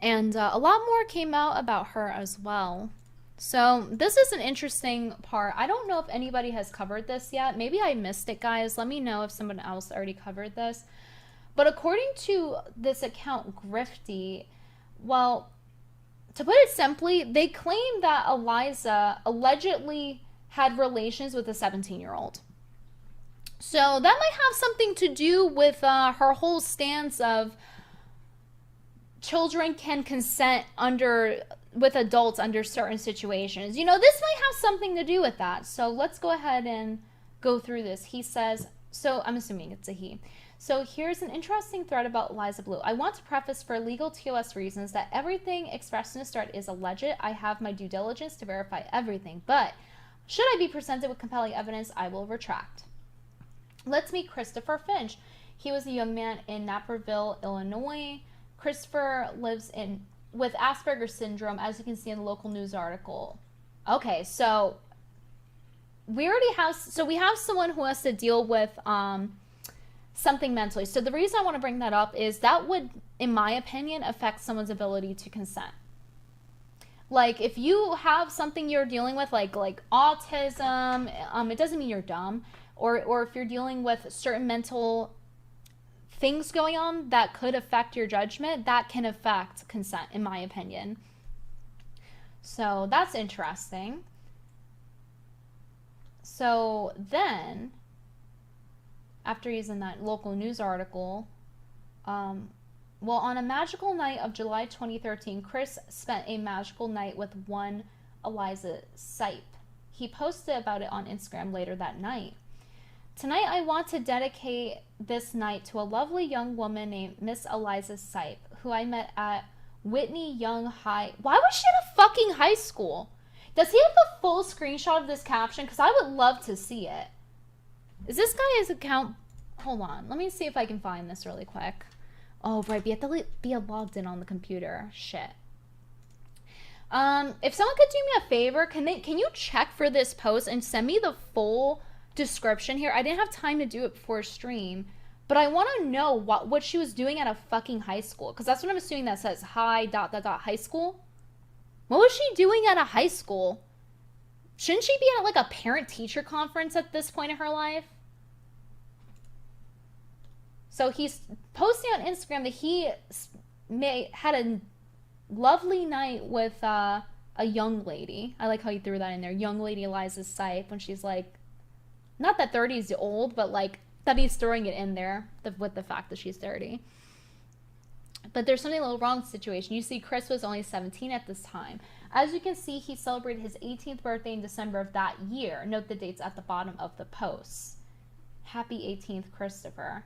And a lot more came out about her as well. So this is an interesting part. I don't know if anybody has covered this yet. Maybe I missed it, guys. Let me know if someone else already covered this. But according to this account, Grifty, well, to put it simply, they claim that Eliza allegedly had relations with a 17-year-old. So that might have something to do with her whole stance of children can consent under with adults under certain situations. You know, this might have something to do with that. So let's go ahead and go through this. He says, so I'm assuming it's a he. So here's an interesting thread about Eliza Blue. I want to preface for legal TOS reasons that everything expressed in the start is alleged. I have my due diligence to verify everything, but should I be presented with compelling evidence, I will retract. Let's meet Christopher Finch. He was a young man in Naperville, Illinois. Christopher lives with Asperger's syndrome, as you can see in the local news article. Okay, so we have someone who has to deal with something mentally. So the reason I want to bring that up is that would, in my opinion, affect someone's ability to consent. Like, if you have something you're dealing with, like autism, it doesn't mean you're dumb, or if you're dealing with certain mental things going on that could affect your judgment, that can affect consent, in my opinion. So that's interesting. So then, after he's in that local news article, well, on a magical night of July 2013, Chris spent a magical night with one Eliza Sipe. He posted about it on Instagram later that night. Tonight, I want to dedicate this night to a lovely young woman named Miss Eliza Sipe, who I met at Whitney Young High. Why was she at a fucking high school? Does he have a full screenshot of this caption? Because I would love to see it. Is this guy's account? Hold on. Let me see if I can find this really quick. Oh, right. We have to be logged in on the computer. Shit. If someone could do me a favor, can you check for this post and send me the full description here? I didn't have time to do it before stream, but I want to know what she was doing at a fucking high school, because that's what I'm assuming that says high ... high school. What was she doing at a high school? Shouldn't she be at like a parent-teacher conference at this point in her life? So he's posting on Instagram that he had a lovely night with a young lady. I like how you threw that in there. Young lady Eliza Sipe, when she's like, not that 30 is old, but like that he's throwing it in there with the fact that she's 30. But there's something a little wrong with the situation. You see, Chris was only 17 at this time. As you can see, he celebrated his 18th birthday in December of that year. Note the dates at the bottom of the post. Happy 18th, Christopher.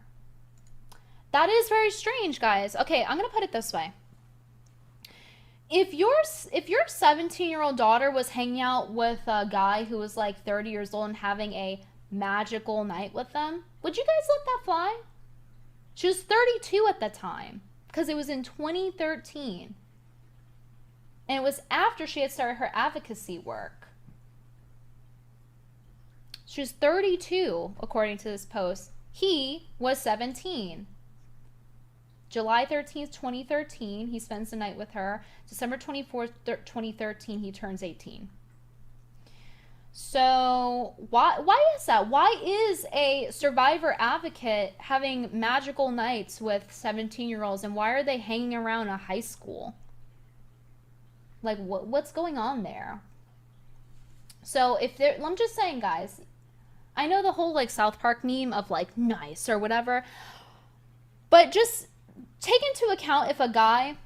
That is very strange, guys. Okay, I'm going to put it this way. If your 17-year-old daughter was hanging out with a guy who was like 30 years old and having a magical night with them, would you guys let that fly? She was 32 at the time, because it was in 2013. And it was after she had started her advocacy work. She was 32, according to this post. He was 17. July 13th, 2013, he spends the night with her. December 24th, 2013, he turns 18. So why is that? Why is a survivor advocate having magical nights with 17-year-olds, and why are they hanging around a high school? Like, what's going on there? So I'm just saying, guys, I know the whole like South Park meme of like nice or whatever, but just take into account if a guy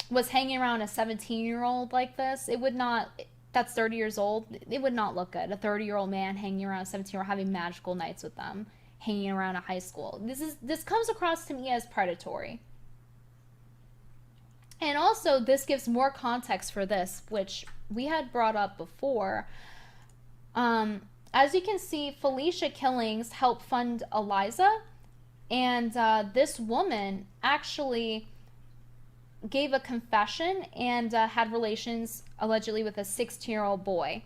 was hanging around a 17-year-old like this, it would not, that's 30 years old, it would not look good. A 30-year-old man hanging around a 17-year-old, having magical nights with them, hanging around a high school. This comes across to me as predatory. And also, this gives more context for this, which we had brought up before. As you can see, Felicia Killings helped fund Eliza, and this woman actually gave a confession and had relations allegedly with a 16-year-old boy.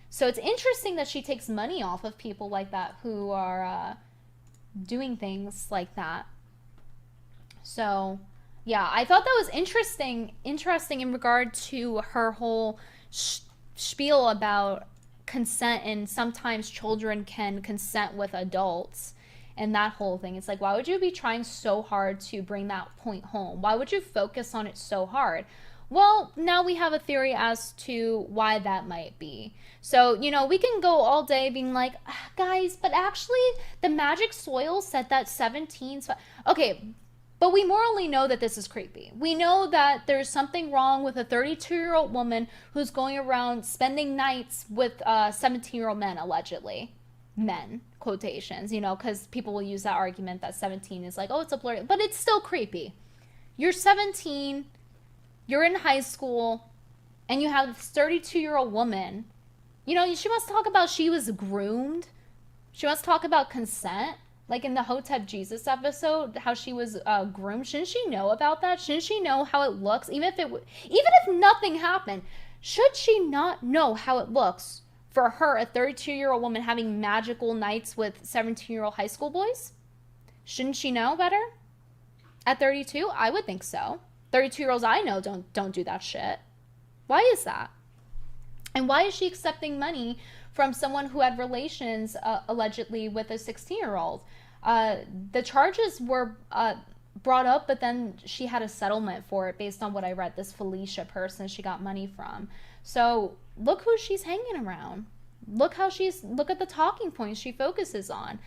So it's interesting that she takes money off of people like that who are doing things like that. So Yeah, I thought that was interesting in regard to her whole spiel about consent, and sometimes children can consent with adults, and that whole thing. It's like, why would you be trying so hard to bring that point home? Why would you focus on it so hard? Well, now we have a theory as to why that might be. So, we can go all day being like, guys, but actually the magic soil said that 17. Okay, but we morally know that this is creepy. We know that there's something wrong with a 32-year-old woman who's going around spending nights with 17-year-old men, allegedly. Men, quotations, because people will use that argument that 17 is like, oh, it's a blur. But it's still creepy. You're 17, you're in high school, and you have this 32-year-old woman. She wants to talk about she was groomed. She wants to talk about consent. Like in the Hotep Jesus episode, how she was groomed. Shouldn't she know about that? Shouldn't she know how it looks? Even if nothing happened, should she not know how it looks for her, a 32-year-old woman, having magical nights with 17-year-old high school boys? Shouldn't she know better? At 32, I would think so. 32-year-olds I know don't do that shit. Why is that? And why is she accepting money from someone who had relations allegedly with a 16-year-old? The charges were brought up, but then she had a settlement for it based on what I read. This Felicia person she got money from. So look who she's hanging around. Look at the talking points she focuses on.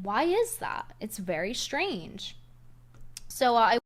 Why is that? It's very strange. So I